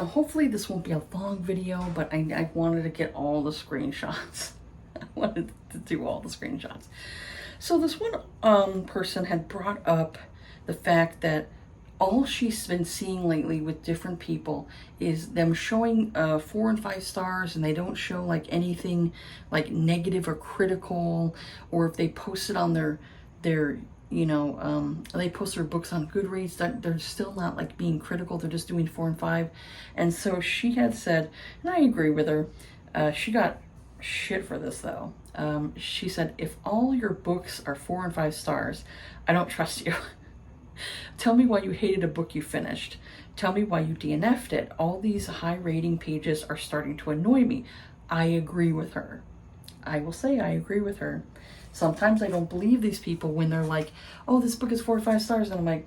So hopefully this won't be a long video, but I wanted to get all the screenshots. I wanted to do all the screenshots. So this one person had brought up the fact that all she's been seeing lately with different people is them showing 4 and 5 stars, and they don't show like anything like negative or critical, or if they post it on their they post their books on Goodreads, that they're still not like being critical, they're just doing 4 and 5. And so she had said, and I agree with her, she got shit for this though. She said, if all your books are 4 and 5 stars, I don't trust you. Tell me why you hated a book you finished. Tell me why you DNF'd it. All these high rating pages are starting to annoy me. I agree with her. I will say I agree with her. Sometimes I don't believe these people when they're like, oh, this book is 4 or 5 stars. And I'm like,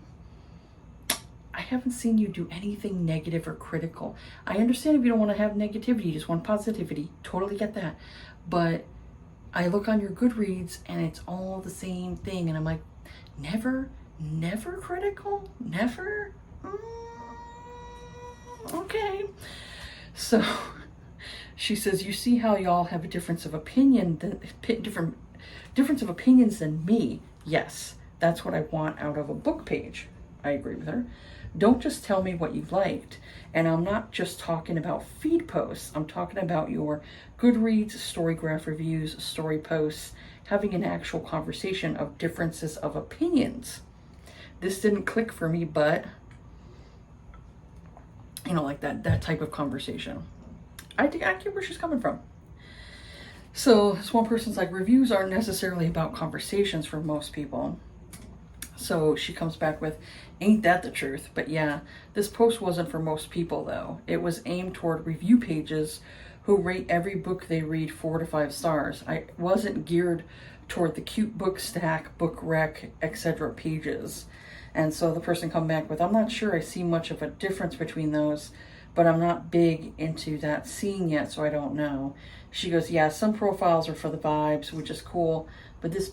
I haven't seen you do anything negative or critical. I understand if you don't want to have negativity, you just want positivity. Totally get that. But I look on your Goodreads and it's all the same thing. And I'm like, never critical? Never? Okay. So she says, you see how y'all have a difference of opinion, difference of opinions than me. Yes, that's what I want out of a book page. I agree with her. Don't just tell me what you liked. And I'm not just talking about feed posts. I'm talking about your Goodreads, Storygraph reviews, story posts, having an actual conversation of differences of opinions. This didn't click for me, but like that type of conversation. I get where she's coming from. So this one person's like, reviews aren't necessarily about conversations for most people. So she comes back with, ain't that the truth? But yeah, this post wasn't for most people though. It was aimed toward review pages who rate every book they read 4 to 5 stars. I wasn't geared toward the cute book stack, book rec, etc. pages. And so the person come back with, I'm not sure I see much of a difference between those, but I'm not big into that scene yet, so I don't know. She goes, yeah, some profiles are for the vibes, which is cool, but this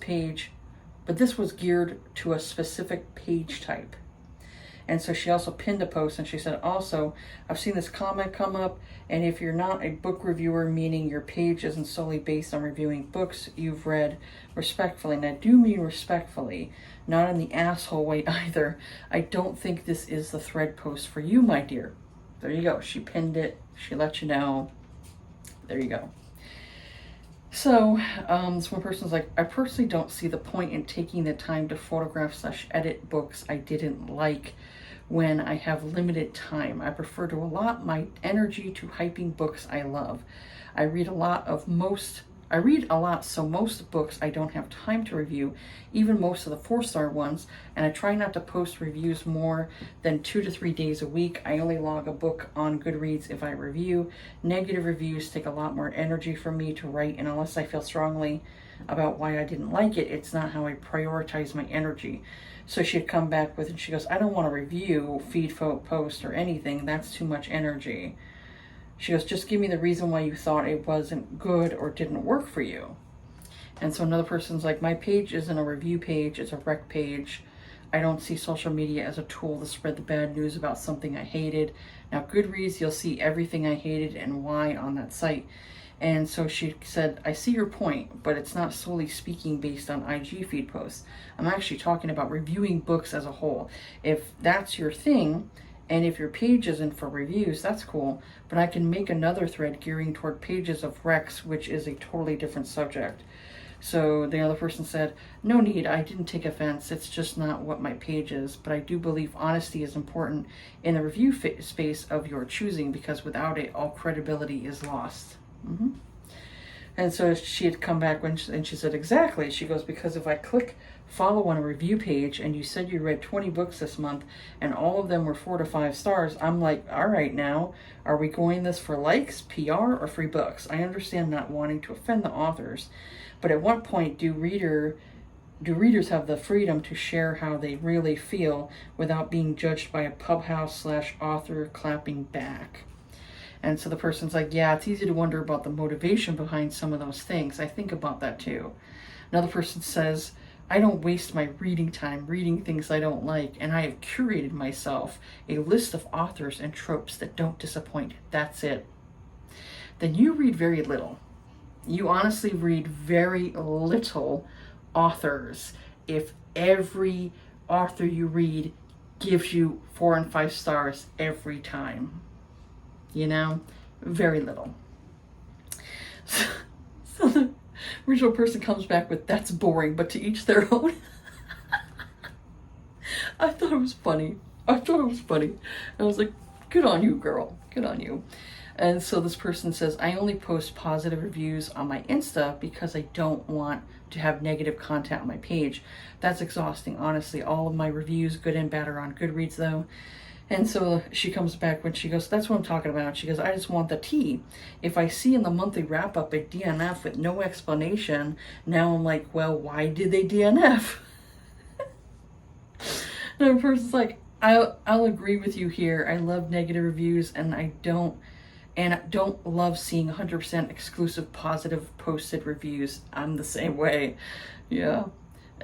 was geared to a specific page type. And so she also pinned a post and she said, also, I've seen this comment come up, and if you're not a book reviewer, meaning your page isn't solely based on reviewing books you've read, respectfully, and I do mean respectfully, not in the asshole way either, I don't think this is the thread post for you, my dear. There you go. She pinned it. She let you know. There you go. So this one person's like, I personally don't see the point in taking the time to photograph/edit books I didn't like when I have limited time. I prefer to allot my energy to hyping books I love. I read a lot, so most books I don't have time to review, even most of the 4-star ones, and I try not to post reviews more than 2 to 3 days a week. I only log a book on Goodreads if I review. Negative reviews take a lot more energy for me to write, and unless I feel strongly about why I didn't like it, it's not how I prioritize my energy. So she'd come back with, and she goes, I don't want to review, feed, post, or anything. That's too much energy. She goes, just give me the reason why you thought it wasn't good or didn't work for you. And so another person's like, my page isn't a review page, it's a rec page. I don't see social media as a tool to spread the bad news about something I hated. Now Goodreads, you'll see everything I hated and why on that site. And so she said, I see your point, but it's not solely speaking based on IG feed posts. I'm actually talking about reviewing books as a whole. If that's your thing, and if your page isn't for reviews, that's cool, but I can make another thread gearing toward pages of recs, which is a totally different subject. So the other person said, no need, I didn't take offense, it's just not what my page is, but I do believe honesty is important in the review space of your choosing, because without it, all credibility is lost. And so she had come back and she said, exactly. She goes, because if I click follow on a review page and you said you read 20 books this month and all of them were 4 to 5 stars, I'm like, all right, now, are we going this for likes, PR, or free books? I understand not wanting to offend the authors, but at what point do readers have the freedom to share how they really feel without being judged by a pubhouse/author clapping back? And so the person's like, yeah, it's easy to wonder about the motivation behind some of those things. I think about that too. Another person says, I don't waste my reading time reading things I don't like, and I have curated myself a list of authors and tropes that don't disappoint. That's it. Then you read very little. You honestly read very little authors if every author you read gives you 4 and 5 stars every time. You know? Very little. So the original person comes back with, that's boring, but to each their own. I thought it was funny. I was like, good on you, girl. Good on you. And so this person says, I only post positive reviews on my Insta because I don't want to have negative content on my page. That's exhausting, honestly. All of my reviews, good and bad, are on Goodreads, though. And so she comes back when she goes, that's what I'm talking about. She goes, I just want the tea. If I see in the monthly wrap up a DNF with no explanation, now I'm like, well, why did they DNF? And the person's like, I'll agree with you here. I love negative reviews, and I don't love seeing 100% exclusive positive posted reviews. I'm the same way. Yeah.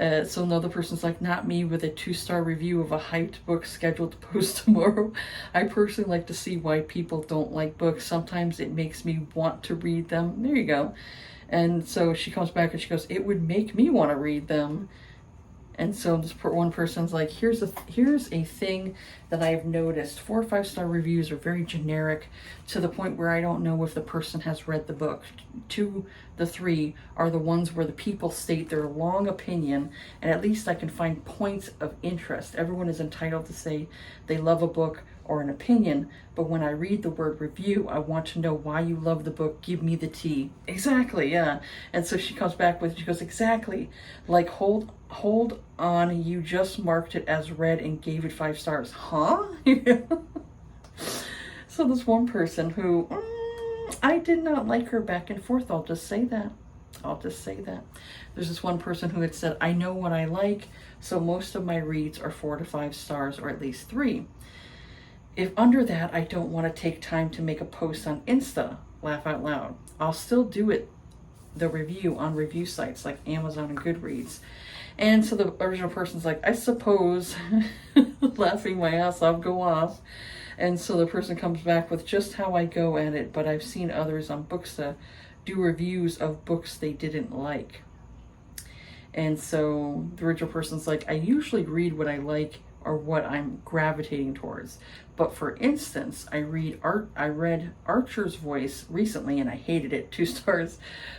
So another person's like, not me, with a 2-star review of a hyped book scheduled to post tomorrow. I personally like to see why people don't like books. Sometimes it makes me want to read them. There you go. And so she comes back and she goes, it would make me want to read them. And so this one person's like, here's a thing that I've noticed. 4 or 5-star reviews are very generic, to the point where I don't know if the person has read the book. 2, the 3 are the ones where the people state their long opinion, and at least I can find points of interest. Everyone is entitled to say they love a book or an opinion, but when I read the word review, I want to know why you love the book. Give me the tea. Exactly, yeah. And so she comes back with, she goes, exactly. Like, hold on, you just marked it as read and gave it 5 stars. Huh? So this one person who, I did not like her back and forth. I'll just say that. There's this one person who had said, I know what I like, so most of my reads are 4 to 5 stars, or at least 3. If under that, I don't want to take time to make a post on Insta, laugh out loud. I'll still do it, the review, on review sites like Amazon and Goodreads. And so the original person's like, I suppose, laughing my ass off, go off. And so the person comes back with, just how I go at it, but I've seen others on Booksta do reviews of books they didn't like. And so the original person's like, I usually read what I like or what I'm gravitating towards. But for instance, I read Archer's Voice recently and I hated it, 2 stars.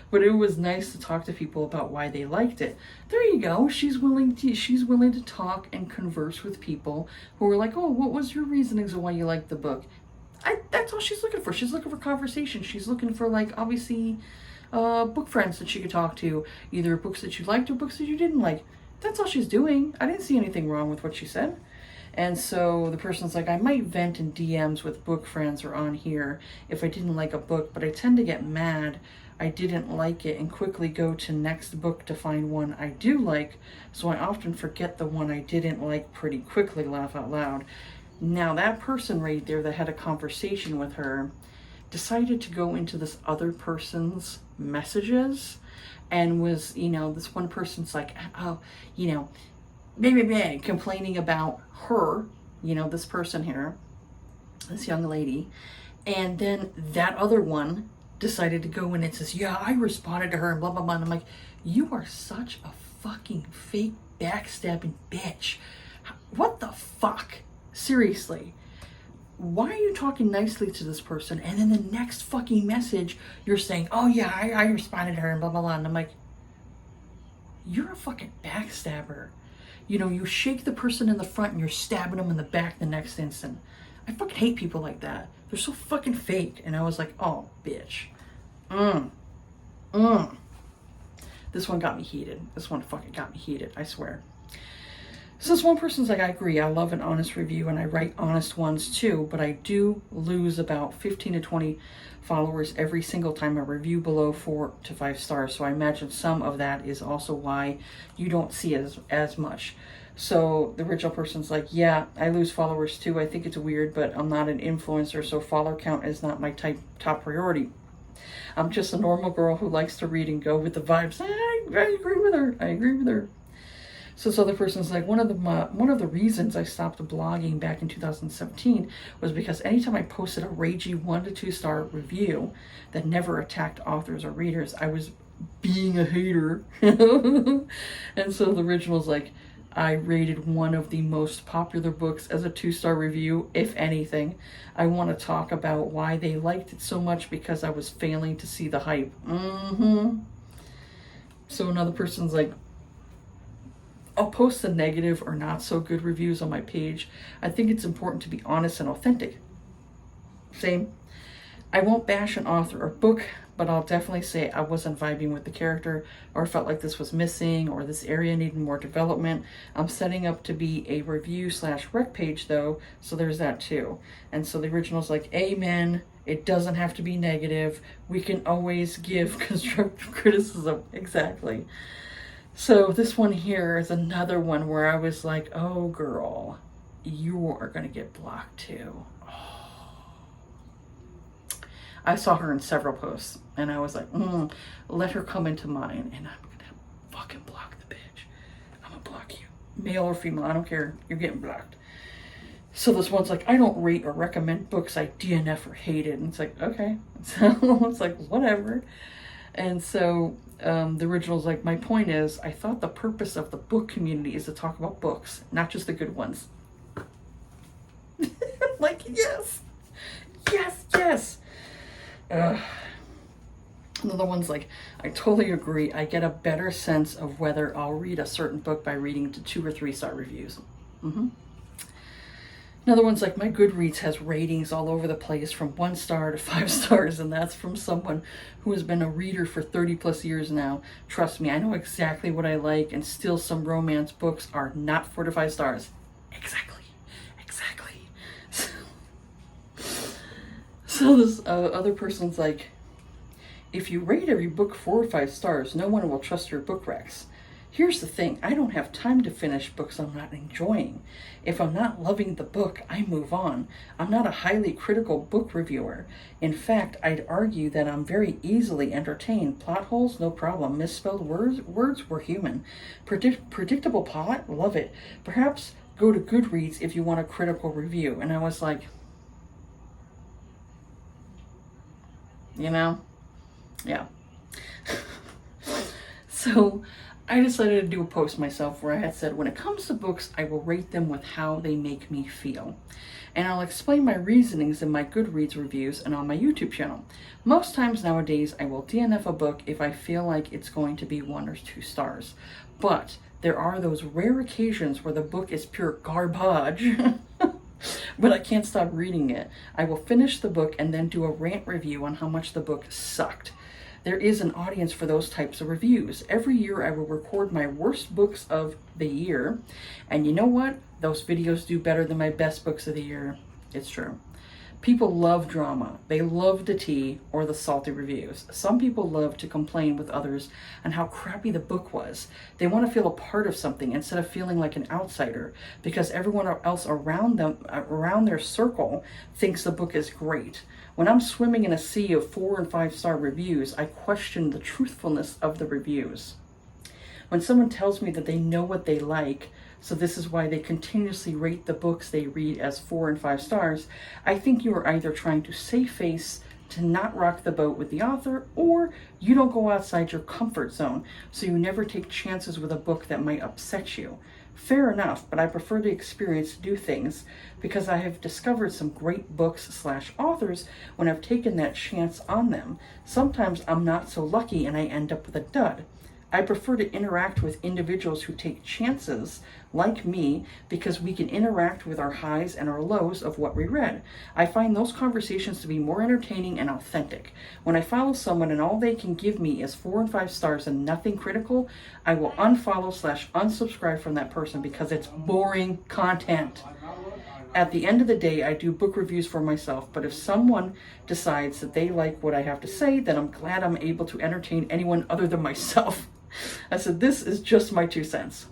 But it was nice to talk to people about why they liked it. There you go. She's willing to talk and converse with people who are like, oh, what was your reasonings of why you liked the book? That's all she's looking for. She's looking for conversation. She's looking for, like, obviously, book friends that she could talk to, either books that you liked or books that you didn't like. That's all she's doing. I didn't see anything wrong with what she said. And so the person's like, I might vent in DMs with book friends or on here if I didn't like a book, but I tend to get mad I didn't like it and quickly go to next book to find one I do like, so I often forget the one I didn't like pretty quickly, laugh out loud. Now that person right there that had a conversation with her decided to go into this other person's messages and was, this one person's like, oh, complaining about her, this person here, this young lady. And then that other one decided to go in and says, yeah, I responded to her and blah, blah, blah. And I'm like, you are such a fucking fake backstabbing bitch. What the fuck? Seriously. Why are you talking nicely to this person? And then the next fucking message, you're saying, oh yeah, I responded to her and blah, blah, blah. And I'm like, you're a fucking backstabber. You shake the person in the front and you're stabbing them in the back the next instant. I fucking hate people like that. They're so fucking fake. And I was like, oh, bitch. This one got me heated. This one fucking got me heated, I swear. So this one person's like, I agree. I love an honest review and I write honest ones too, but I do lose about 15 to 20 followers every single time I review below 4 to 5 stars. So I imagine some of that is also why you don't see as much. So the original person's like, yeah, I lose followers too. I think it's weird, but I'm not an influencer, so follower count is not my top priority. I'm just a normal girl who likes to read and go with the vibes. I agree with her. So this other person's like, one of the reasons I stopped blogging back in 2017 was because anytime I posted a ragey 1 to 2 star review that never attacked authors or readers, I was being a hater. And so the original's like, I rated one of the most popular books as a 2-star review, if anything. I want to talk about why they liked it so much because I was failing to see the hype. So another person's like, I'll post the negative or not so good reviews on my page. I think it's important to be honest and authentic. Same. I won't bash an author or book, but I'll definitely say I wasn't vibing with the character, or felt like this was missing, or this area needed more development. I'm setting up to be a review/rec page though, so there's that too. And so the original's like, amen. It doesn't have to be negative. We can always give constructive criticism. Exactly. So this one here is another one where I was like, oh girl, you are going to get blocked too. I saw her in several posts, and I was like, let her come into mine, and I'm gonna fucking block the bitch. I'm gonna block you. Male or female, I don't care. You're getting blocked. So this one's like, I don't rate or recommend books I DNF or hated. And it's like, okay. So it's like, whatever. And so the original's like, my point is, I thought the purpose of the book community is to talk about books, not just the good ones. Like, yes. Yes, yes. Another one's like, I totally agree. I get a better sense of whether I'll read a certain book by reading to 2 or 3 star reviews. Another one's like, my Goodreads has ratings all over the place from 1 star to 5 stars, and that's from someone who has been a reader for 30 plus years now. Trust me, I know exactly what I like, and still some romance books are not 4 to 5 stars. Exactly. So this other person's like, if you rate every book 4 or 5 stars, no one will trust your book recs. Here's the thing, I don't have time to finish books I'm not enjoying. If I'm not loving the book, I move on. I'm not a highly critical book reviewer. In fact, I'd argue that I'm very easily entertained. Plot holes, no problem. Misspelled words, we're human. Predictable plot, love it. Perhaps go to Goodreads if you want a critical review. And I was like, yeah. So I decided to do a post myself where I had said, when it comes to books, I will rate them with how they make me feel. And I'll explain my reasonings in my Goodreads reviews and on my YouTube channel. Most times nowadays, I will DNF a book if I feel like it's going to be 1 or 2 stars. But there are those rare occasions where the book is pure garbage. But I can't stop reading it. I will finish the book and then do a rant review on how much the book sucked. There is an audience for those types of reviews. Every year I will record my worst books of the year. And you know what? Those videos do better than my best books of the year. It's true. People love drama. They love the tea or the salty reviews. Some people love to complain with others on how crappy the book was. They want to feel a part of something instead of feeling like an outsider because everyone else around them, around their circle, thinks the book is great. When I'm swimming in a sea of 4 and 5 star reviews, I question the truthfulness of the reviews. When someone tells me that they know what they like, so this is why they continuously rate the books they read as 4 and 5 stars, I think you are either trying to save face to not rock the boat with the author, or you don't go outside your comfort zone, so you never take chances with a book that might upset you. Fair enough, but I prefer the experience to do things because I have discovered some great books/authors when I've taken that chance on them. Sometimes I'm not so lucky and I end up with a dud. I prefer to interact with individuals who take chances, like me, because we can interact with our highs and our lows of what we read. I find those conversations to be more entertaining and authentic. When I follow someone and all they can give me is 4 and 5 stars and nothing critical, I will unfollow/unsubscribe from that person because it's boring content. At the end of the day, I do book reviews for myself, but if someone decides that they like what I have to say, then I'm glad I'm able to entertain anyone other than myself. I said, this is just my 2 cents.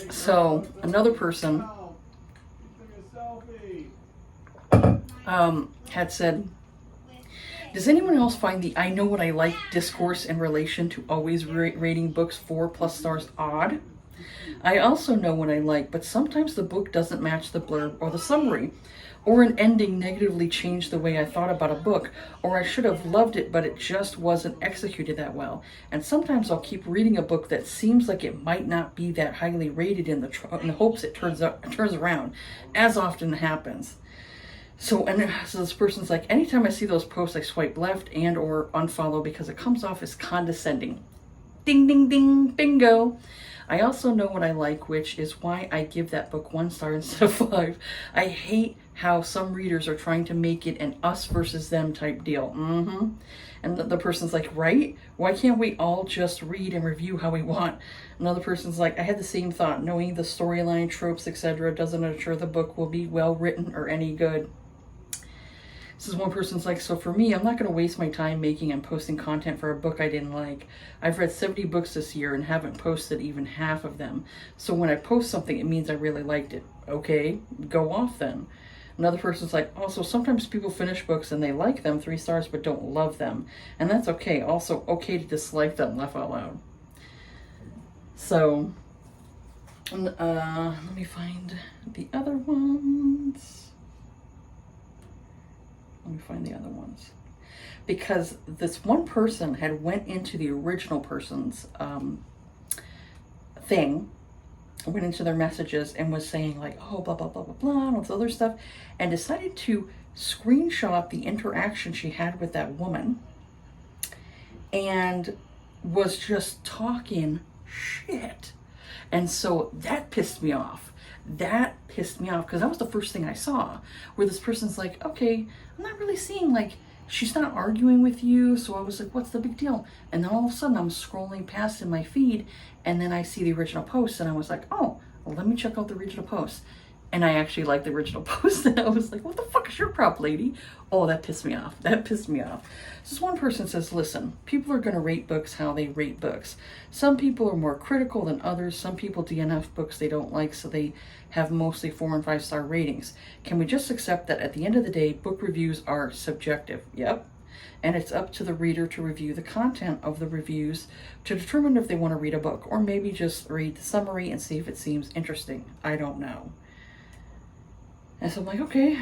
So another person had said, does anyone else find the I know what I like discourse in relation to always rating books 4+ stars odd? I also know what I like, but sometimes the book doesn't match the blurb or the summary, or an ending negatively changed the way I thought about a book, or I should have loved it, but it just wasn't executed that well. And sometimes I'll keep reading a book that seems like it might not be that highly rated in the hopes it turns around, as often happens. So this person's like, anytime I see those posts, I swipe left and or unfollow because it comes off as condescending. Ding, ding, ding, bingo. I also know what I like, which is why I give that book 1 star instead of 5. I hate how some readers are trying to make it an us versus them type deal. And the person's like, right? Why can't we all just read and review how we want? Another person's like, I had the same thought. Knowing the storyline, tropes, etc. doesn't ensure the book will be well written or any good. This is one person's like, so for me, I'm not going to waste my time making and posting content for a book I didn't like. I've read 70 books this year and haven't posted even half of them. So when I post something, it means I really liked it. Okay, go off then. Another person's like, also, sometimes people finish books and they like them, 3 stars, but don't love them. And that's okay. Also, okay to dislike them, laugh out loud. So, let me find the other ones. Let me find the other ones. Because this one person had went into the original person's thing, went into their messages and was saying like, oh, blah, blah, blah, blah, blah, and all this other stuff, and decided to screenshot the interaction she had with that woman and was just talking shit. And so that pissed me off. That pissed me off because that was the first thing I saw where this person's like, okay, I'm not really seeing, like, she's not arguing with you. So I was like, what's the big deal? And then all of a sudden I'm scrolling past in my feed and then I see the original post and I was like, oh, well, let me check out the original post. And I actually liked the original post and I was like, what the fuck is your prop, lady? Oh, that pissed me off. That pissed me off. This one person says, listen, people are going to rate books how they rate books. Some people are more critical than others. Some people DNF books they don't like, so they have mostly 4 and 5 star ratings. Can we just accept that at the end of the day, book reviews are subjective? Yep. And it's up to the reader to review the content of the reviews to determine if they want to read a book, or maybe just read the summary and see if it seems interesting. I don't know. And so I'm like, okay.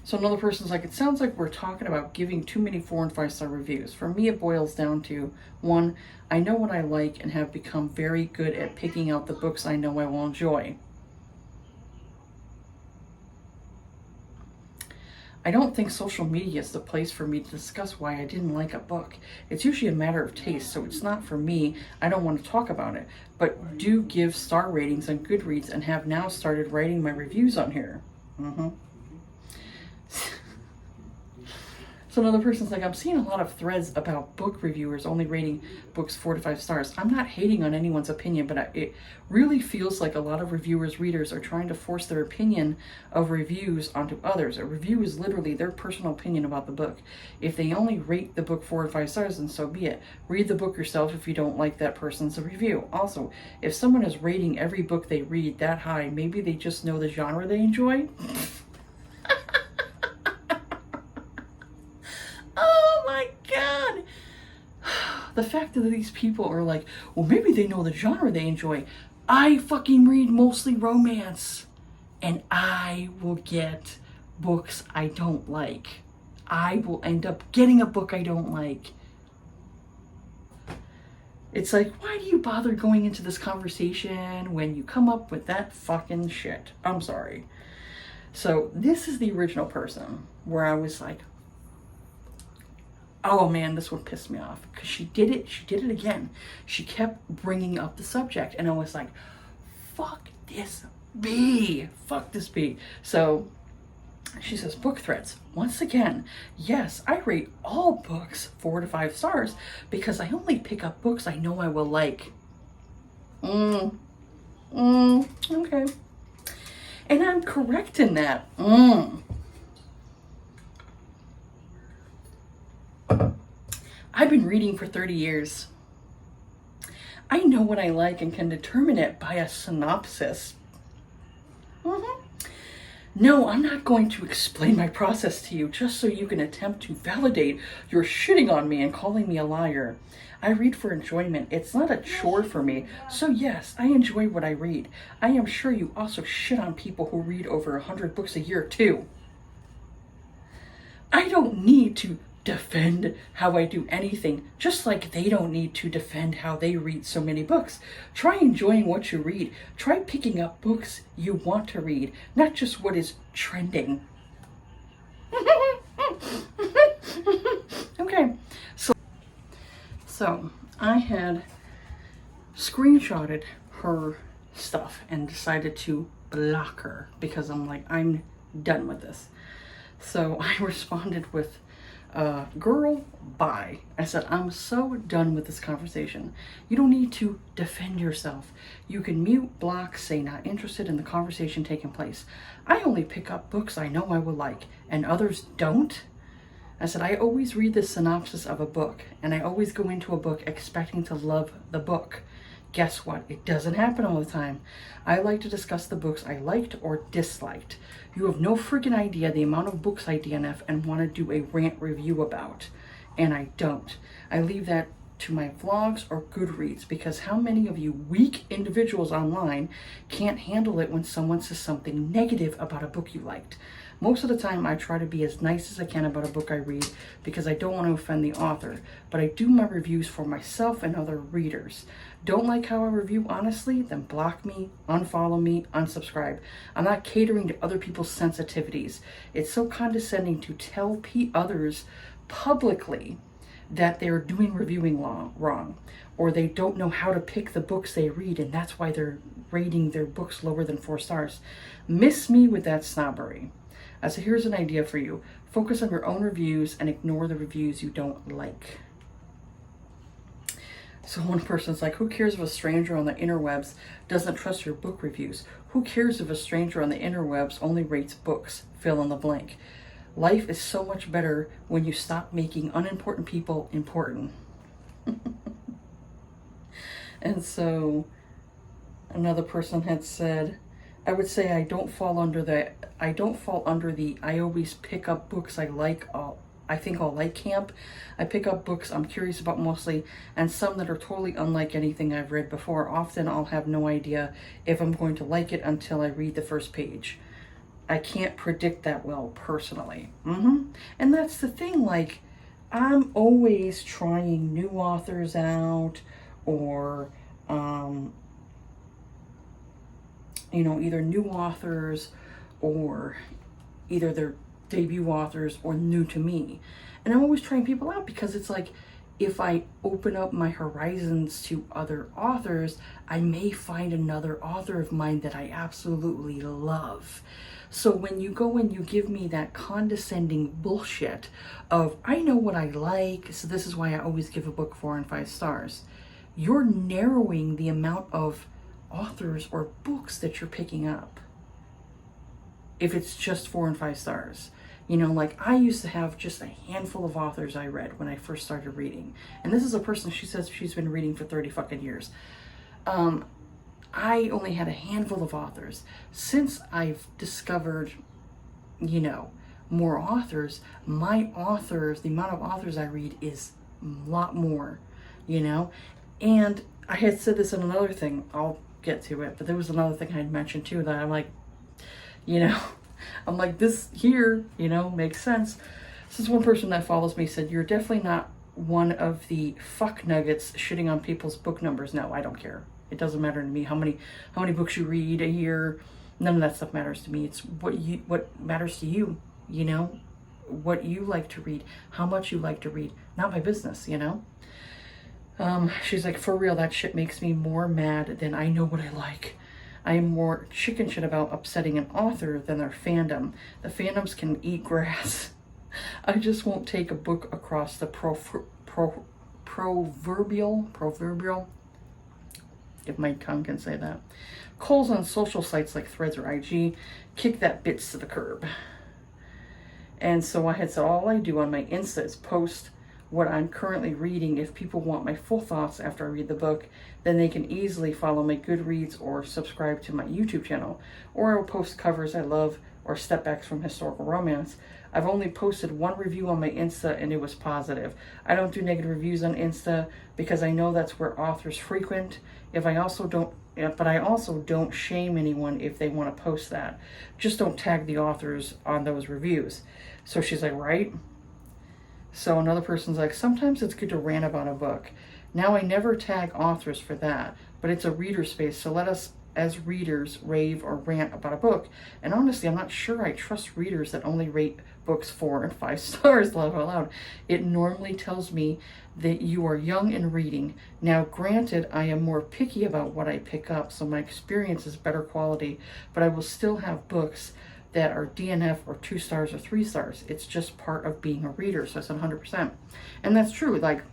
So another person's like, it sounds like we're talking about giving too many 4 and 5 star reviews. For me, it boils down to, 1, I know what I like and have become very good at picking out the books I know I will enjoy. I don't think social media is the place for me to discuss why I didn't like a book. It's usually a matter of taste, so it's not for me. I don't want to talk about it, but do give star ratings on Goodreads and have now started writing my reviews on here. So another person's like, I'm seeing a lot of threads about book reviewers only rating books 4 to 5 stars. I'm not hating on anyone's opinion, but it really feels like a lot of reviewers' readers are trying to force their opinion of reviews onto others. A review is literally their personal opinion about the book. If they only rate the book 4 or 5 stars, then so be it. Read the book yourself if you don't like that person's review. Also, if someone is rating every book they read that high, maybe they just know the genre they enjoy. Oh my God. The fact that these people are like, well, maybe they know the genre they enjoy. I fucking read mostly romance and I will get books I don't like. I will end up getting a book I don't like. It's like, why do you bother going into this conversation when you come up with that fucking shit? I'm sorry. So this is the original person where I was like, oh man, this one pissed me off because she did it again. She kept bringing up the subject and I was like, fuck this bee. So she says, book threads. Once again, yes, I rate all books 4 to 5 stars because I only pick up books I know I will like. Okay. And I'm correct in that. I've been reading for 30 years. I know what I like and can determine it by a synopsis. No, I'm not going to explain my process to you just so you can attempt to validate your shitting on me and calling me a liar. I read for enjoyment. It's not a chore for me. So yes, I enjoy what I read. I am sure you also shit on people who read over 100 books a year too. I don't need to defend how I do anything, just like they don't need to defend how they read so many books. Try enjoying what you read. Try picking up books you want to read, not just what is trending. Okay, so I had screenshotted her stuff and decided to block her because I'm like, I'm done with this. So I responded with, girl, bye. I said, I'm so done with this conversation. You don't need to defend yourself. You can mute, block, say not interested in the conversation taking place. I only pick up books I know I will like, and others don't. I said, I always read the synopsis of a book, and I always go into a book expecting to love the book. Guess what? It doesn't happen all the time. I like to discuss the books I liked or disliked. You have no freaking idea the amount of books I DNF and want to do a rant review about. And I don't. I leave that to my vlogs or Goodreads, because how many of you weak individuals online can't handle it when someone says something negative about a book you liked? Most of the time I try to be as nice as I can about a book I read because I don't want to offend the author, but I do my reviews for myself and other readers. Don't like how I review honestly? Then block me, unfollow me, unsubscribe. I'm not catering to other people's sensitivities. It's so condescending to tell others publicly that they're doing reviewing wrong, or they don't know how to pick the books they read, and that's why they're rating their books lower than 4 stars. Miss me with that snobbery. So here's an idea for you. Focus on your own reviews and ignore the reviews you don't like. So one person's like, who cares if a stranger on the interwebs doesn't trust your book reviews? Who cares if a stranger on the interwebs only rates books? Fill in the blank. Life is so much better when you stop making unimportant people important. And so another person had said, I would say I don't fall under the I always pick up books I think I'll like camp. I pick up books I'm curious about mostly, and some that are totally unlike anything I've read before. Often I'll have no idea if I'm going to like it until I read the first page. I can't predict that well personally. And that's the thing, like, I'm always trying new authors out, or either new authors or either their debut authors or new to me. And I'm always trying people out because it's like, if I open up my horizons to other authors, I may find another author of mine that I absolutely love. So when you go and you give me that condescending bullshit of, I know what I like, so this is why I always give a book 4 and 5 stars, you're narrowing the amount of authors or books that you're picking up if it's just 4 and 5 stars. Like, I used to have just a handful of authors I read when I first started reading. And this is a person, she says she's been reading for 30 fucking years. I only had a handful of authors. Since I've discovered, more authors, the amount of authors I read is a lot more, And I had said this in another thing, I'll get to it, but there was another thing I had mentioned too that I'm like, I'm like, this here, makes sense. This is one person that follows me said, you're definitely not one of the fuck nuggets shitting on people's book numbers. No, I don't care. It doesn't matter to me how many books you read a year. None of that stuff matters to me. It's what matters to you, what you like to read, how much you like to read. Not my business, She's like, for real, that shit makes me more mad than I know what I like. I am more chicken shit about upsetting an author than their fandom. The fandoms can eat grass. I just won't take a book across the proverbial, if my tongue can say that, coals on social sites like Threads or IG. Kick that bitch to the curb. And so I had said, all I do on my Insta is post what I'm currently reading. If people want my full thoughts after I read the book, then they can easily follow my Goodreads or subscribe to my YouTube channel. Or I will post covers I love or step backs from historical romance. I've only posted one review on my Insta and it was positive. I don't do negative reviews on Insta because I know that's where authors frequent. But I also don't shame anyone if they want to post that. Just don't tag the authors on those reviews. So she's like, right? So another person's like, sometimes it's good to rant about a book. Now I never tag authors for that, but it's a reader space, so let us as readers rave or rant about a book. And honestly, I'm not sure I trust readers that only rate books 4 and 5 stars, laugh out loud. It normally tells me that you are young and reading. Now, granted, I am more picky about what I pick up, so my experience is better quality, but I will still have books that are DNF or 2 stars or 3 stars. It's just part of being a reader, so it's 100%. And that's true. Like,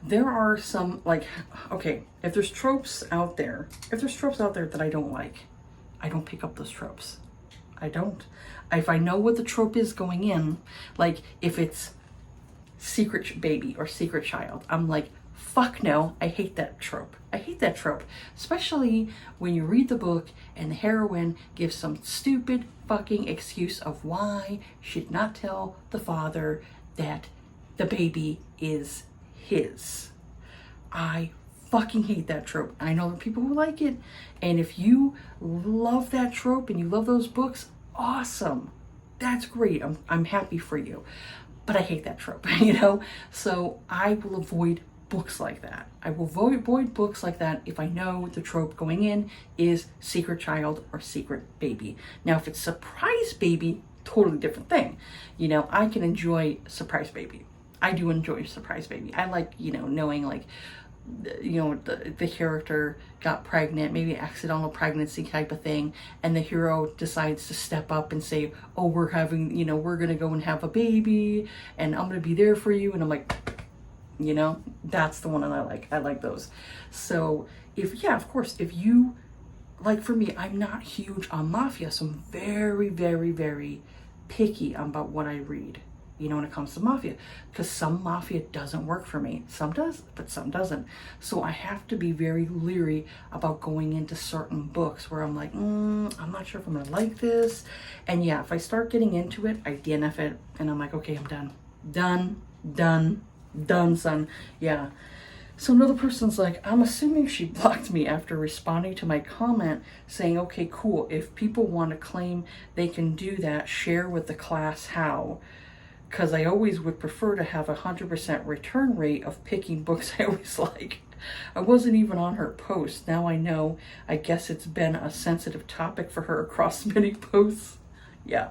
there are some, like, okay, if there's tropes out there that I don't like, I don't pick up those tropes. I don't. If I know what the trope is going in, like if it's secret baby or secret child, I'm like, fuck no, I hate that trope. I hate that trope. Especially when you read the book and the heroine gives some stupid fucking excuse of why she did not tell the father that the baby is his. I fucking hate that trope. I know there are people who like it, and if you love that trope and you love those books, awesome. That's great. I'm happy for you. But I hate that trope, you know? So I will avoid books like that. I will avoid books like that if I know the trope going in is secret child or secret baby. Now, if it's surprise baby, totally different thing. You know, I can enjoy surprise baby. I do enjoy surprise baby. I like, you know, knowing like, you know, the character got pregnant, maybe accidental pregnancy type of thing, and the hero decides to step up and say, oh, we're gonna go and have a baby and I'm gonna be there for you. And I'm like, you know, that's the one that I like those. So if you, like, for me, I'm not huge on mafia, so I'm very, very, very picky about what I read, you know, when it comes to mafia, because some mafia doesn't work for me. Some does, but some doesn't. So I have to be very leery about going into certain books where I'm like, I'm not sure if I'm gonna like this. And yeah, if I start getting into it, I DNF it, and I'm like, okay, I'm done, son. Yeah. So another person's like, I'm assuming she blocked me after responding to my comment saying, okay, cool. If people want to claim they can do that, share with the class how. Because I always would prefer to have 100% return rate of picking books I always like. I wasn't even on her post. Now I know. I guess it's been a sensitive topic for her across many posts. Yeah.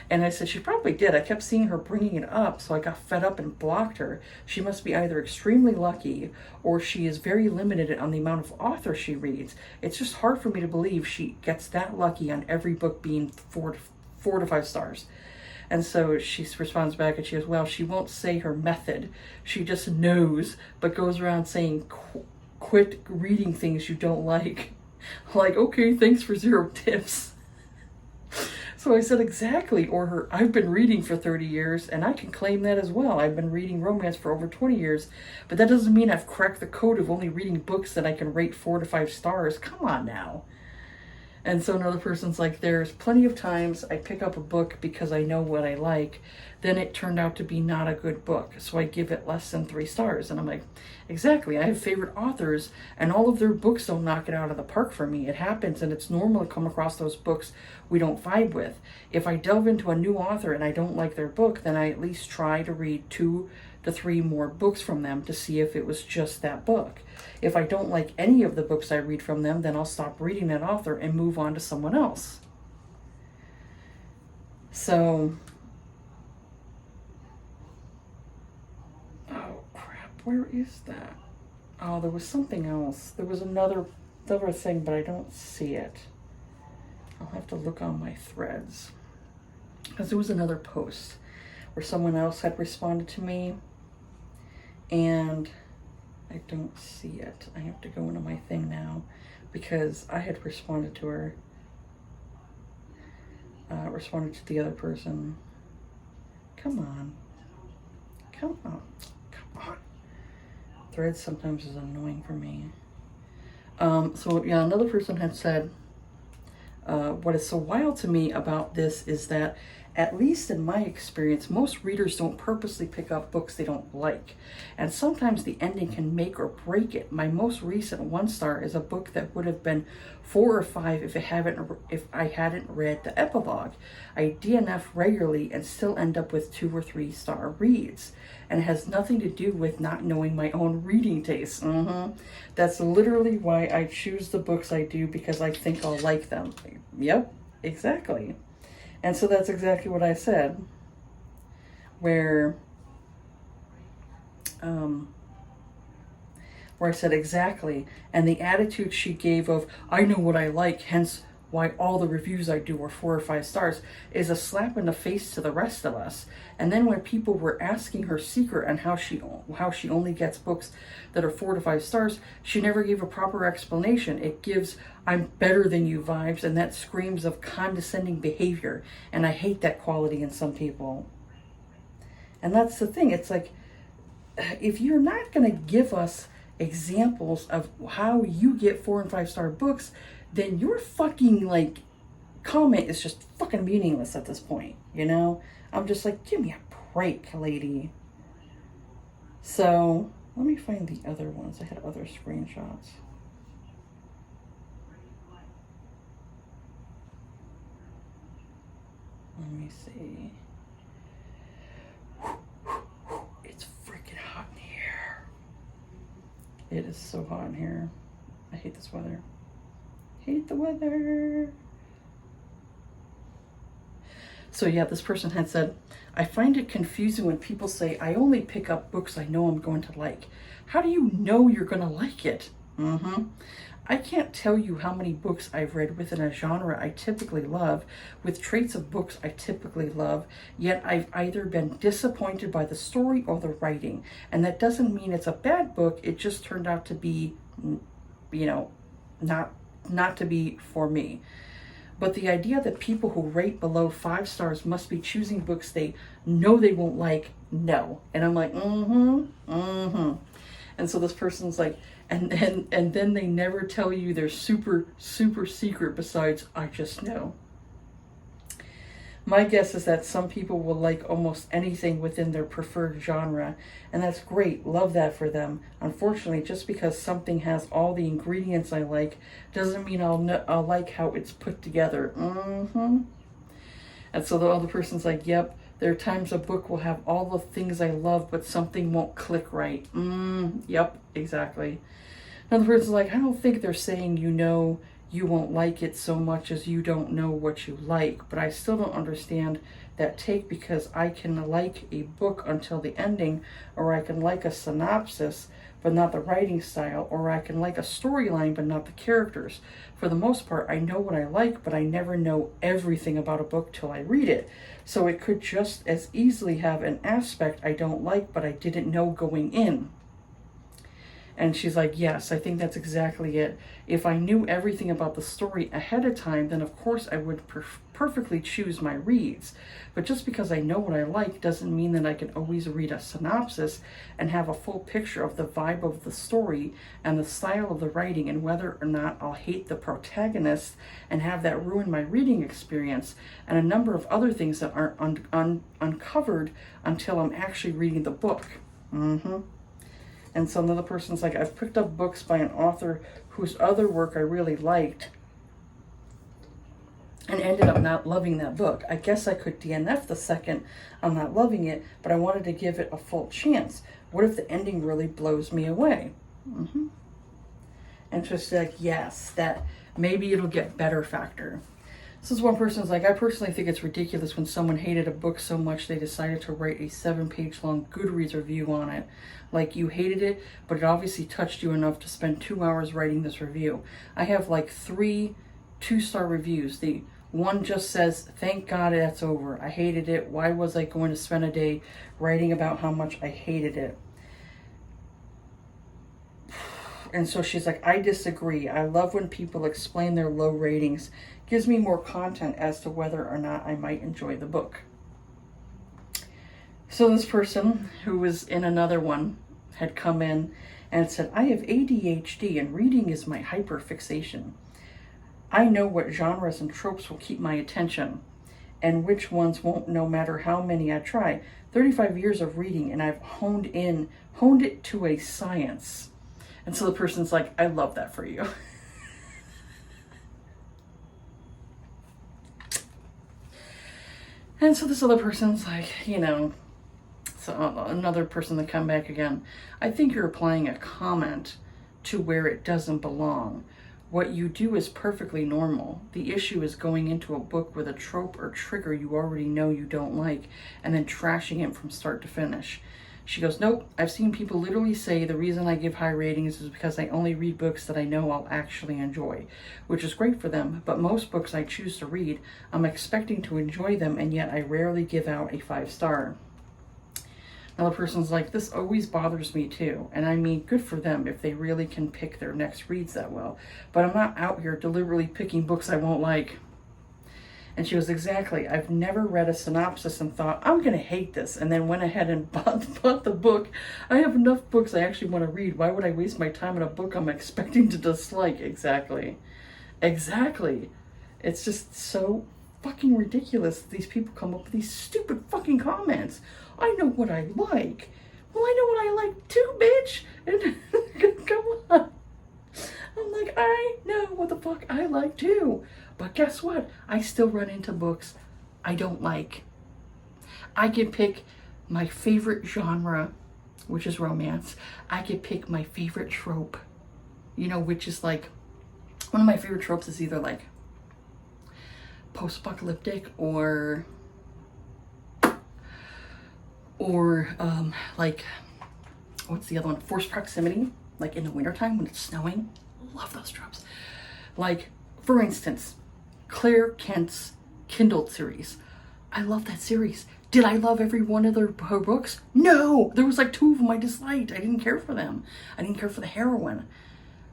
And I said, she probably did. I kept seeing her bringing it up, so I got fed up and blocked her. She must be either extremely lucky or she is very limited on the amount of authors she reads. It's just hard for me to believe she gets that lucky on every book being 4 to 5 stars. And so she responds back and she goes, well, she won't say her method. She just knows, but goes around saying, quit reading things you don't like. Like, okay, thanks for 0 tips. So I said, exactly. Or I've been reading for 30 years and I can claim that as well. I've been reading romance for over 20 years, but that doesn't mean I've cracked the code of only reading books that I can rate 4 to 5 stars. Come on now. And so another person's like, there's plenty of times I pick up a book because I know what I like. Then it turned out to be not a good book, so I give it less than 3 stars. And I'm like, exactly. I have favorite authors, and all of their books don't knock it out of the park for me. It happens, and it's normal to come across those books we don't vibe with. If I delve into a new author and I don't like their book, then I at least try to read 2 to 3 more books from them to see if it was just that book. If I don't like any of the books I read from them, then I'll stop reading that author and move on to someone else. So, oh crap, where is that? Oh, there was something else. There was another thing, but I don't see it. I'll have to look on my threads. Because there was another post where someone else had responded to me, and I don't see it. I have to go into my thing now because I had responded to her, responded to the other person. Come on. Threads sometimes is annoying for me. So yeah, another person had said, What is so wild to me about this is that, at least in my experience, most readers don't purposely pick up books they don't like. And sometimes the ending can make or break it. My most recent 1-star is a book that would have been 4 or 5 if I hadn't read the epilogue. I DNF regularly and still end up with 2 or 3-star reads. And it has nothing to do with not knowing my own reading tastes. That's literally why I choose the books I do, because I think I'll like them. Yep, exactly. And so that's exactly what I said, where I said exactly, and the attitude she gave of, I know what I like, hence why all the reviews I do are 4 or 5 stars, is a slap in the face to the rest of us. And then when people were asking her secret on how she only gets books that are 4 to 5 stars, she never gave a proper explanation. It gives I'm better than you vibes, and that screams of condescending behavior. And I hate that quality in some people. And that's the thing. It's like, if you're not going to give us examples of how you get 4 and 5-star books, then your fucking like comment is just fucking meaningless at this point, you know? I'm just like, give me a break, lady. So let me find the other ones. I had other screenshots. Let me see. It's freaking hot in here. It is so hot in here. I hate this weather. Hate the weather. So yeah, this person had said, I find it confusing when people say, I only pick up books I know I'm going to like. How do you know you're going to like it? I can't tell you how many books I've read within a genre I typically love, with traits of books I typically love, yet I've either been disappointed by the story or the writing. And that doesn't mean it's a bad book, it just turned out to be, you know, not to be for me. But the idea that people who rate below 5 stars must be choosing books they know they won't like, no. And I'm like, And so this person's like, and then they never tell you their super secret besides, I just know. My guess is that some people will like almost anything within their preferred genre, and that's great. Love that for them. Unfortunately, just because something has all the ingredients I like doesn't mean I'll like how it's put together. And so the other person's like, yep, there are times a book will have all the things I love, but something won't click right. Yep, exactly. Another person's like, I don't think they're saying you won't like it so much as you don't know what you like, but I still don't understand that take, because I can like a book until the ending, or I can like a synopsis but not the writing style, or I can like a storyline but not the characters. For the most part, I know what I like, but I never know everything about a book till I read it. So it could just as easily have an aspect I don't like but I didn't know going in. And she's like, yes, I think that's exactly it. If I knew everything about the story ahead of time, then of course I would perfectly choose my reads. But just because I know what I like doesn't mean that I can always read a synopsis and have a full picture of the vibe of the story and the style of the writing, and whether or not I'll hate the protagonist and have that ruin my reading experience, and a number of other things that aren't uncovered until I'm actually reading the book. And so another person's like, I've picked up books by an author whose other work I really liked and ended up not loving that book. I guess I could DNF the second I'm not loving it, but I wanted to give it a full chance. What if the ending really blows me away? And she's like, yes, that maybe it'll get better factor. This is one person's like, I personally think it's ridiculous when someone hated a book so much they decided to write a 7-page long Goodreads review on it. Like, you hated it, but it obviously touched you enough to spend 2 hours writing this review. I have like 3 2-star reviews. The one just says, thank God that's over. I hated it. Why was I going to spend a day writing about how much I hated it? And so she's like, I disagree. I love when people explain their low ratings. Gives me more content as to whether or not I might enjoy the book. So this person who was in another one had come in and said, I have ADHD and reading is my hyperfixation. I know what genres and tropes will keep my attention and which ones won't, no matter how many I try. 35 years of reading, and I've honed it to a science. And so the person's like, I love that for you. And so this other person's like, so another person to come back again. I think you're applying a comment to where it doesn't belong. What you do is perfectly normal. The issue is going into a book with a trope or trigger you already know you don't like and then trashing it from start to finish. She goes, nope, I've seen people literally say the reason I give high ratings is because I only read books that I know I'll actually enjoy, which is great for them, but most books I choose to read, I'm expecting to enjoy them, and yet I rarely give out a 5-star. Another person's like, this always bothers me too, and I mean, good for them if they really can pick their next reads that well, but I'm not out here deliberately picking books I won't like. And she goes, exactly. I've never read a synopsis and thought, I'm going to hate this, and then went ahead and bought the book. I have enough books I actually want to read. Why would I waste my time on a book I'm expecting to dislike? Exactly. It's just so fucking ridiculous. These people come up with these stupid fucking comments. I know what I like. Well, I know what I like too, bitch. And come on. I'm like, I know what the fuck I like too. But guess what? I still run into books I don't like. I can pick my favorite genre, which is romance. I can pick my favorite trope, which is like, one of my favorite tropes is either like post-apocalyptic or like, what's the other one? Forced proximity, like in the wintertime when it's snowing. Love those tropes. Like, for instance, Claire Kent's Kindle series. I love that series. Did I love every one of her books? No! There was like 2 of them I disliked. I didn't care for them. I didn't care for the heroine.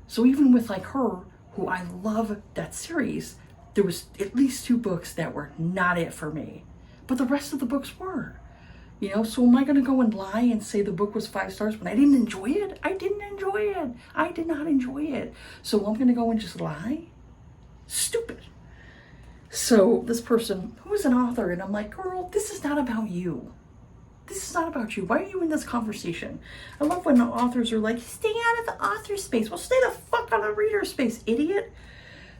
So even with like her, who I love that series, there was at least 2 books that were not it for me. But the rest of the books were. So am I going to go and lie and say the book was 5 stars when I didn't enjoy it? I didn't enjoy it. I did not enjoy it. So I'm going to go and just lie? Stupid. So this person, who is an author, and I'm like, girl, this is not about you. This is not about you. Why are you in this conversation? I love when authors are like, stay out of the author space. Well, stay the fuck out of reader space, idiot.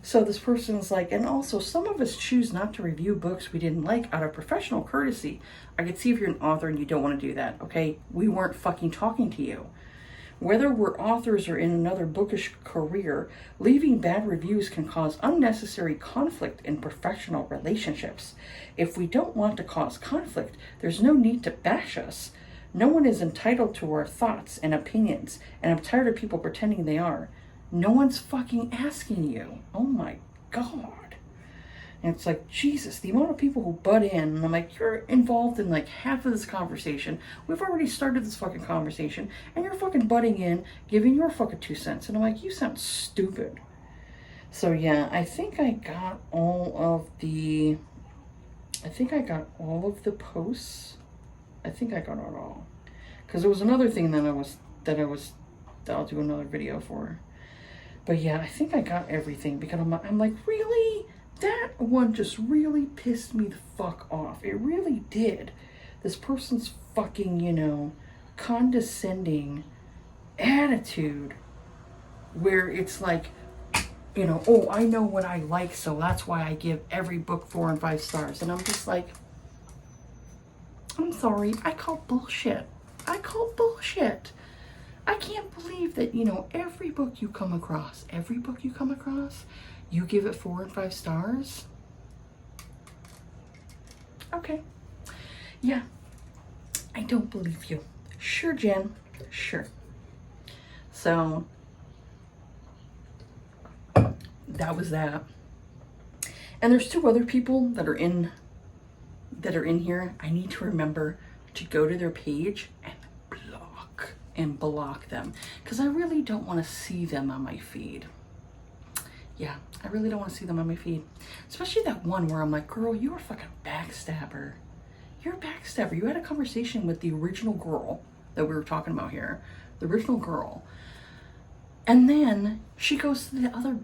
So this person's like, and also some of us choose not to review books we didn't like out of professional courtesy. I could see if you're an author and you don't want to do that, okay? We weren't fucking talking to you. Whether we're authors or in another bookish career, leaving bad reviews can cause unnecessary conflict in professional relationships. If we don't want to cause conflict, there's no need to bash us. No one is entitled to our thoughts and opinions, and I'm tired of people pretending they are. No one's fucking asking you. Oh my God. And it's like, Jesus, the amount of people who butt in, and I'm like, you're involved in like half of this conversation. We've already started this fucking conversation, and you're fucking butting in, giving your fucking 2 cents. And I'm like, you sound stupid. So yeah, I think I got all of the posts. I think I got it all. Because there was another thing that I'll do another video for. But yeah, I think I got everything, because I'm like, really? That one just really pissed me the fuck off. It really did. This person's fucking, condescending attitude where it's like, oh, I know what I like, so that's why I give every book 4 and 5 stars. And I'm just like, I'm sorry, I call bullshit. I can't believe that, every book you come across, you give it 4 and 5 stars? Okay. Yeah. I don't believe you. Sure, Jen. Sure. So, that was that. And there's 2 other people that are in here. I need to remember to go to their page and block them, because I really don't want to see them on my feed. Yeah, I really don't want to see them on my feed. Especially that one where I'm like, girl, you're a fucking backstabber. You're a backstabber. You had a conversation with the original girl that we were talking about here. The original girl. And then she goes to the other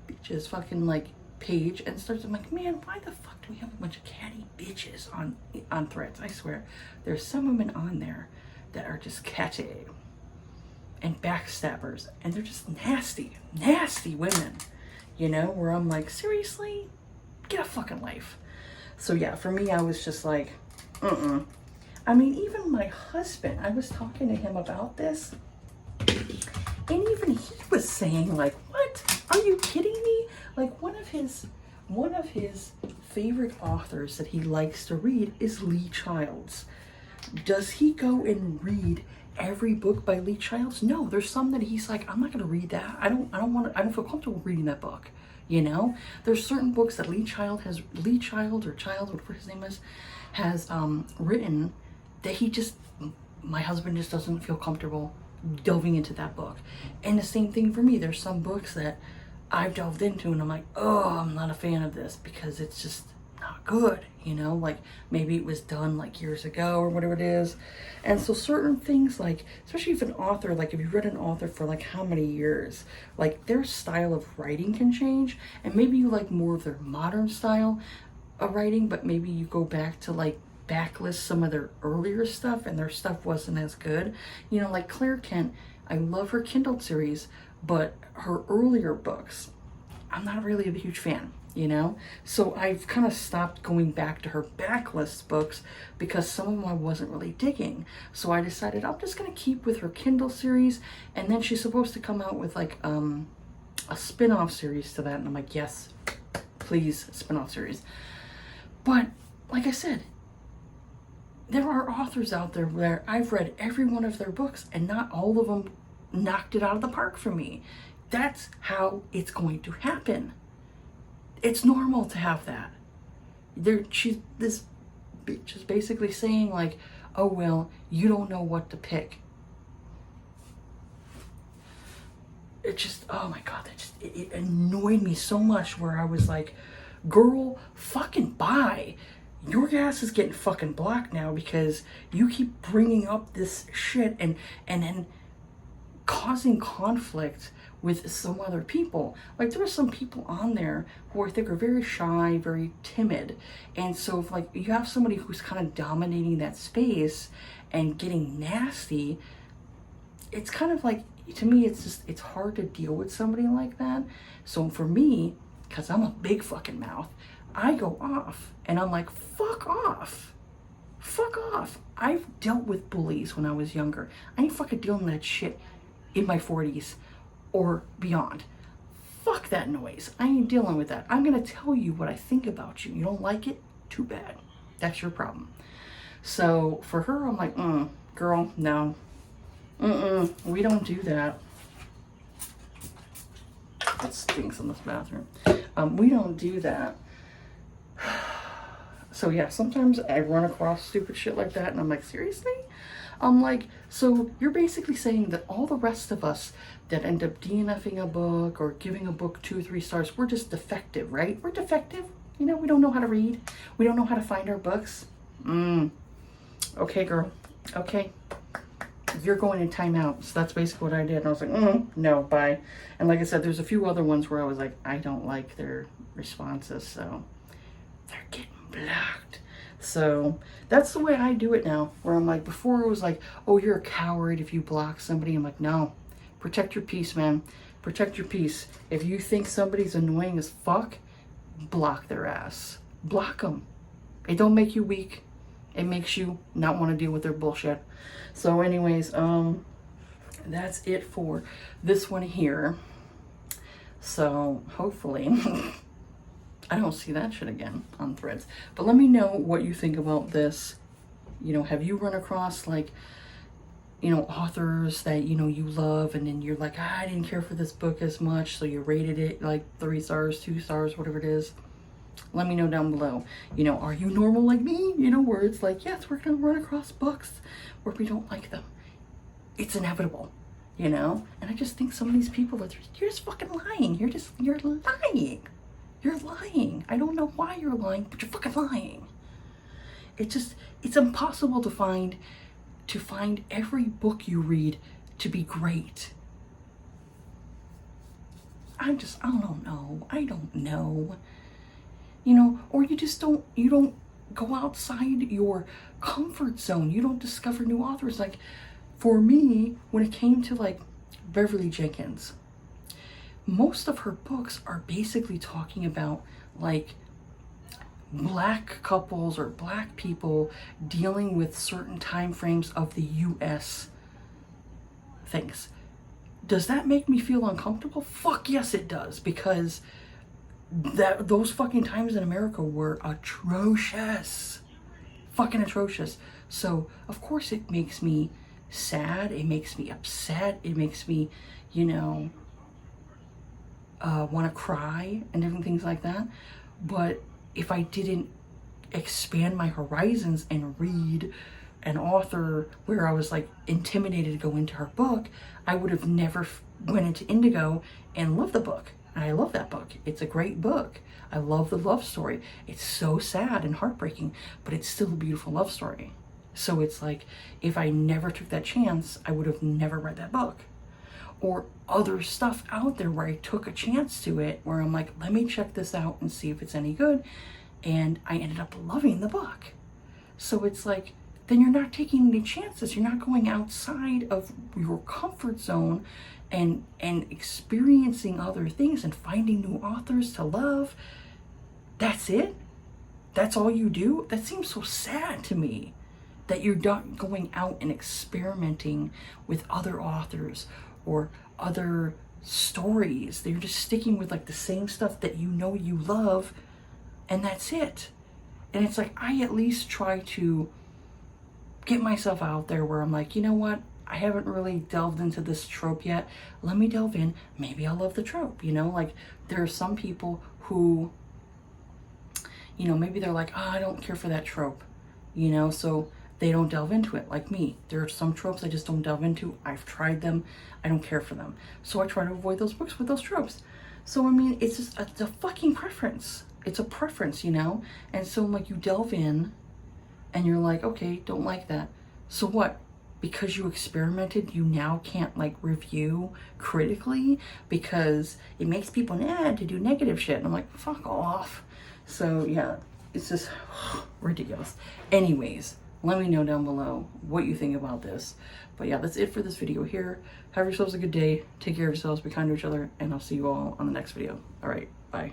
bitches fucking like page and starts, I'm like, man, why the fuck do we have a bunch of catty bitches on Threads? I swear, there's some women on there that are just catty and backstabbers, and they're just nasty women, you know, where I'm like, seriously, get a fucking life. So yeah, for me, I was just like, I mean, even my husband, I was talking to him about this, and even he was saying like, what? Are you kidding me? Like one of his favorite authors that he likes to read is Lee Childs. Does he go and read every book by Lee Childs? No, there's some that he's like, I'm not gonna read that. I don't feel comfortable reading that book. You know, there's certain books that Lee Child, whatever his name is, has written that my husband just doesn't feel comfortable delving into that book. And the same thing for me. There's some books that I've delved into and I'm like, oh, I'm not a fan of this because it's just not good, you know, like maybe it was done like years ago or whatever it is. And so certain things, like especially if an author, like if you read an author for like how many years, like their style of writing can change, and maybe you like more of their modern style of writing, but maybe you go back to like backlist some of their earlier stuff and their stuff wasn't as good, you know, like Claire Kent. I love her Kindle series, but her earlier books I'm not really a huge fan, you know? So I've kind of stopped going back to her backlist books because some of them I wasn't really digging. So I decided I'm just going to keep with her Kindle series, and then she's supposed to come out with like a spin-off series to that, and I'm like, yes, please, spin-off series. But like I said, there are authors out there where I've read every one of their books and not all of them knocked it out of the park for me. That's how it's going to happen. It's normal to have that. This bitch is basically saying like, oh well, you don't know what to pick. It just, oh my God, it annoyed me so much where I was like, girl, fucking bye. Your ass is getting fucking blocked now because you keep bringing up this shit and then causing conflict with some other people. Like there are some people on there who I think are very shy, very timid. And so if like you have somebody who's kind of dominating that space and getting nasty, it's kind of like, to me, it's hard to deal with somebody like that. So for me, because I'm a big fucking mouth, I go off and I'm like, fuck off. Fuck off. I've dealt with bullies when I was younger. I ain't fucking dealing with that shit in my 40s or beyond. Fuck that noise. I ain't dealing with that. I'm gonna tell you what I think about you. You don't like it? Too bad. That's your problem. So for her, I'm like, girl, no. We don't do that. It stinks in this bathroom. We don't do that. So yeah, sometimes I run across stupid shit like that and I'm like, seriously? I'm like, so you're basically saying that all the rest of us that end up DNFing a book or giving a book 2 or 3 stars, we're just defective, right? We're defective. You know, we don't know how to read. We don't know how to find our books. Okay, girl. Okay. You're going in timeout. So that's basically what I did. And I was like, no, bye. And like I said, there's a few other ones where I was like, I don't like their responses. So they're getting blocked. So that's the way I do it now, where I'm like, before it was like, oh, you're a coward if you block somebody. I'm like, no, protect your peace, man. Protect your peace. If you think somebody's annoying as fuck, block their ass. Block them. It don't make you weak. It makes you not want to deal with their bullshit. So anyways, that's it for this one here. So hopefully I don't see that shit again on Threads. But let me know what you think about this. You know, have you run across like, you know, authors that, you know, you love and then you're like, I didn't care for this book as much, so you rated it like 3 stars, 2 stars, whatever it is. Let me know down below. You know, are you normal like me? You know, where it's like, yes, we're gonna run across books where we don't like them. It's inevitable, you know? And I just think some of these people are, you're just fucking lying. You're lying. You're lying. I don't know why you're lying, but you're fucking lying. It's impossible to find every book you read to be great. I don't know. I don't know. You know, or you don't go outside your comfort zone. You don't discover new authors. Like, for me, when it came to like Beverly Jenkins, most of her books are basically talking about like black couples or black people dealing with certain time frames of the US things. Does that make me feel uncomfortable? Fuck yes it does, because those fucking times in America were atrocious. Fucking atrocious. So of course it makes me sad, it makes me upset, it makes me, you know, want to cry and different things like that. But if I didn't expand my horizons and read an author where I was like intimidated to go into her book, I would have never went into Indigo and loved the book. And I love that book. It's a great book. I love the love story. It's so sad and heartbreaking, but it's still a beautiful love story. So it's like, if I never took that chance, I would have never read that book. Or other stuff out there where I took a chance to it, where I'm like, let me check this out and see if it's any good. And I ended up loving the book. So it's like, then you're not taking any chances. You're not going outside of your comfort zone and experiencing other things and finding new authors to love. That's it? That's all you do? That seems so sad to me, that you're not going out and experimenting with other authors or other stories. They're just sticking with like the same stuff that you know you love, and that's it. And it's like, I at least try to get myself out there where I'm like, you know what, I haven't really delved into this trope yet. Let me delve in. Maybe I'll love the trope, you know? Like, there are some people who, you know, maybe they're like, oh, I don't care for that trope, you know, so they don't delve into it. Like me, there are some tropes I just don't delve into. I've tried them, I don't care for them, so I try to avoid those books with those tropes. So I mean, it's just it's a fucking preference. It's a preference, you know. And so like, you delve in and you're like, okay, don't like that, so what? Because you experimented, you now can't like review critically because it makes people mad to do negative shit. And I'm like, fuck off. So yeah, it's just ridiculous. Anyways, let me know down below what you think about this. But yeah, that's it for this video here. Have yourselves a good day. Take care of yourselves. Be kind to each other. And I'll see you all on the next video. All right. Bye.